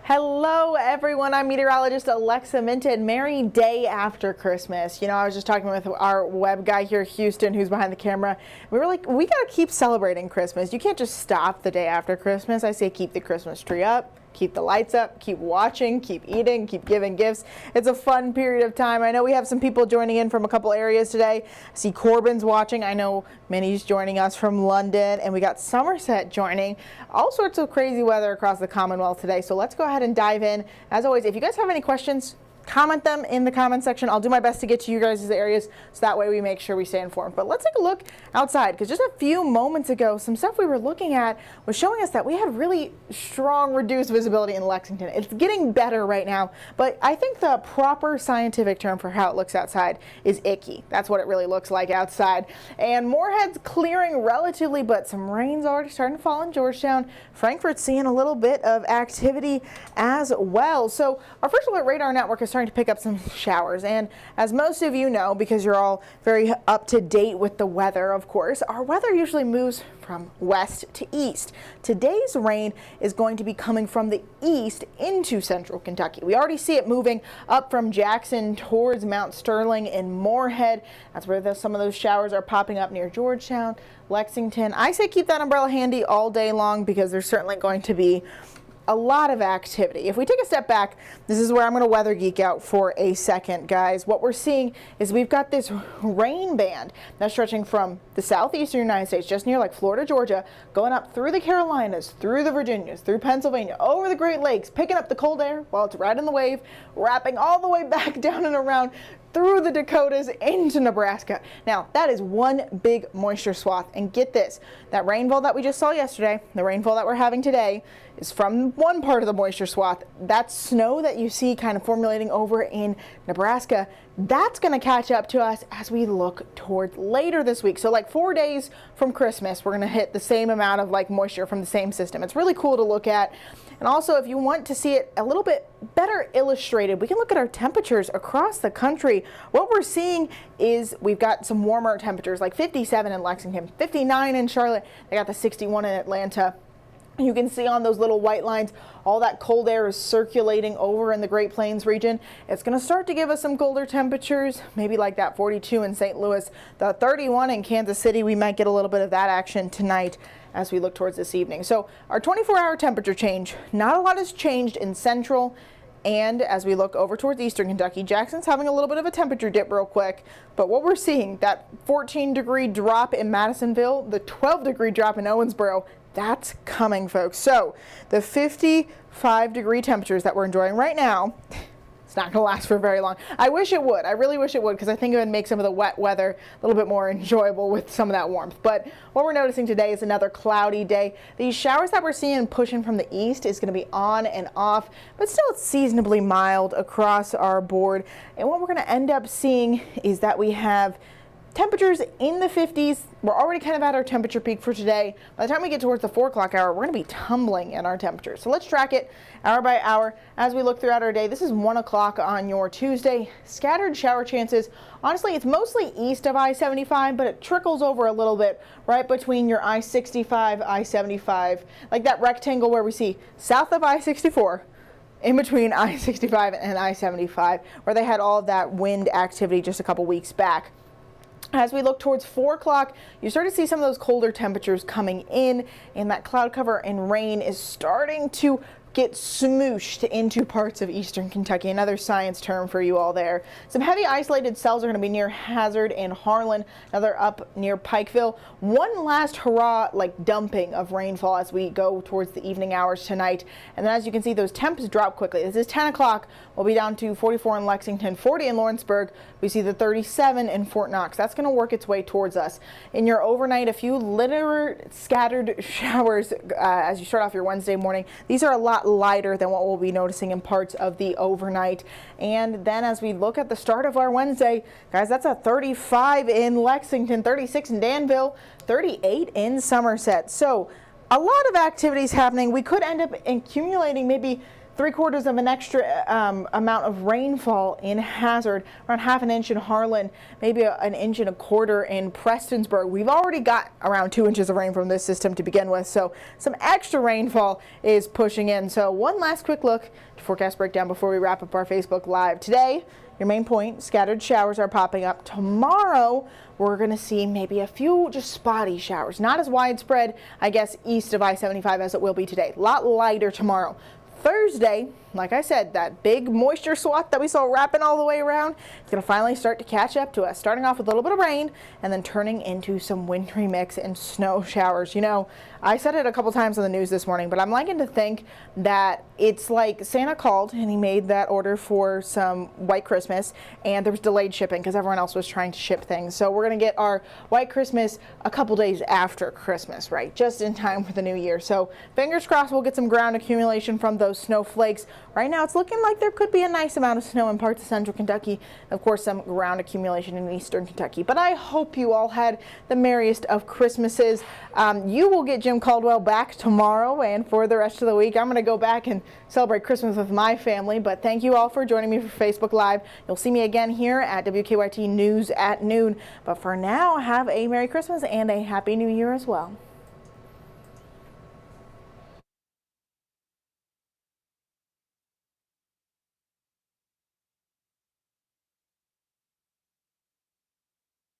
Hello everyone, I'm meteorologist Alexa Minton. Merry day after Christmas. You know, I was just talking with our web guy here, Houston, who's behind the camera. We were like, we gotta keep celebrating Christmas. You can't just stop the day after Christmas. I say keep the Christmas tree up, keep the lights up, keep watching, keep eating, keep giving gifts. It's a fun period of time. I know we have some people joining in from a couple areas today. I see Corbin's watching. I know Minnie's joining us from London, and we got Somerset joining. All sorts of crazy weather across the Commonwealth today. So let's go ahead and dive in. As always, if you guys have any questions, comment them in the comment section. I'll do my best to get to you guys' areas so that way we make sure we stay informed. But let's take a look outside, because just a few moments ago, some stuff we were looking at was showing us that we had really strong reduced visibility in Lexington. It's getting better right now, but I think the proper scientific term for how it looks outside is icky. That's what it really looks like outside. And Moorhead's clearing relatively, but some rain's already starting to fall in Georgetown. Frankfurt's seeing a little bit of activity as well. So our first alert radar network is starting to pick up some showers, and as most of you know, because you're all very up to date with the weather, of course, our weather usually moves from west to east. Today's rain is going to be coming from the east into central Kentucky. We already see it moving up from Jackson towards Mount Sterling and Moorhead. That's where some of those showers are popping up near Georgetown, Lexington. I say keep that umbrella handy all day long, because there's certainly going to be a lot of activity. If we take a step back, this is where I'm going to weather geek out for a second, guys. What we're seeing is we've got this rain band that's stretching from the southeastern United States, just near like Florida, Georgia, going up through the Carolinas, through the Virginias, through Pennsylvania, over the Great Lakes, picking up the cold air while it's riding the wave, wrapping all the way back down and around through the Dakotas into Nebraska. Now, that is one big moisture swath. And get this, that rainfall that we just saw yesterday, the rainfall that we're having today, is from one part of the moisture swath. That snow that you see kind of formulating over in Nebraska, that's going to catch up to us as we look toward later this week. So like 4 days from Christmas, we're going to hit the same amount of like moisture from the same system. It's really cool to look at. And also, if you want to see it a little bit better illustrated, we can look at our temperatures across the country. What we're seeing is we've got some warmer temperatures, like 57 in Lexington, 59 in Charlotte. They got the 61 in Atlanta. You can see on those little white lines, all that cold air is circulating over in the Great Plains region. It's going to start to give us some colder temperatures, maybe like that 42 in St. Louis, the 31 in Kansas City. We might get a little bit of that action tonight as we look towards this evening. So our 24-hour temperature change, not a lot has changed in central. And as we look over towards eastern Kentucky, Jackson's having a little bit of a temperature dip real quick. But what we're seeing, that 14-degree drop in Madisonville, the 12-degree drop in Owensboro, that's coming, folks. So the 55-degree temperatures that we're enjoying right now, it's not going to last for very long. I wish it would. I really wish it would, because I think it would make some of the wet weather a little bit more enjoyable with some of that warmth. But what we're noticing today is another cloudy day. These showers that we're seeing pushing from the east is going to be on and off, but still it's seasonably mild across our board. And what we're going to end up seeing is that we have temperatures in the 50s. We're already kind of at our temperature peak for today. By the time we get towards the 4 o'clock hour, we're going to be tumbling in our temperatures. So let's track it hour by hour as we look throughout our day. This is 1 o'clock on your Tuesday. Scattered shower chances. Honestly, it's mostly east of I-75, but it trickles over a little bit right between your I-65, I-75, like that rectangle where we see south of I-64, in between I-65 and I-75, where they had all of that wind activity just a couple weeks back. As we look towards 4 o'clock, you start to see some of those colder temperatures coming in, and that cloud cover and rain is starting to get smooshed into parts of eastern Kentucky. Another science term for you all there. Some heavy isolated cells are going to be near Hazard and Harlan, another up near Pikeville. One last hurrah, like dumping of rainfall as we go towards the evening hours tonight. And then as you can see, those temps drop quickly. This is 10 o'clock. We'll be down to 44 in Lexington, 40 in Lawrenceburg. We see the 37 in Fort Knox. That's going to work its way towards us. In your overnight, a few little scattered showers as you start off your Wednesday morning. These are a lot lighter than what we'll be noticing in parts of the overnight. And then as we look at the start of our Wednesday, guys, that's a 35 in Lexington, 36 in Danville, 38 in Somerset. So a lot of activities happening. We could end up accumulating maybe 3/4 of an extra amount of rainfall in Hazard, around 1/2 inch in Harlan, maybe an 1.25 in Prestonsburg. We've already got around 2 inches of rain from this system to begin with, so some extra rainfall is pushing in. So one last quick look to forecast breakdown before we wrap up our Facebook Live. Today, your main point, scattered showers are popping up. Tomorrow, we're going to see maybe a few just spotty showers. Not as widespread, I guess, east of I-75 as it will be today. A lot lighter tomorrow. Thursday, like I said, that big moisture swath that we saw wrapping all the way around, it's going to finally start to catch up to us, starting off with a little bit of rain and then turning into some wintry mix and snow showers. You know, I said it a couple times on the news this morning, but I'm liking to think that it's like Santa called and he made that order for some white Christmas and there was delayed shipping because everyone else was trying to ship things. So we're going to get our white Christmas a couple days after Christmas, right? Just in time for the new year. So fingers crossed we'll get some ground accumulation from those snowflakes. Right now it's looking like there could be a nice amount of snow in parts of central Kentucky. Of course, some ground accumulation in eastern Kentucky. But I hope you all had the merriest of Christmases. You will get Jim Caldwell back tomorrow, and for the rest of the week I'm going to go back and celebrate Christmas with my family. But thank you all for joining me for Facebook Live. You'll see me again here at WKYT News at noon. But for now, have a Merry Christmas and a Happy New Year as well.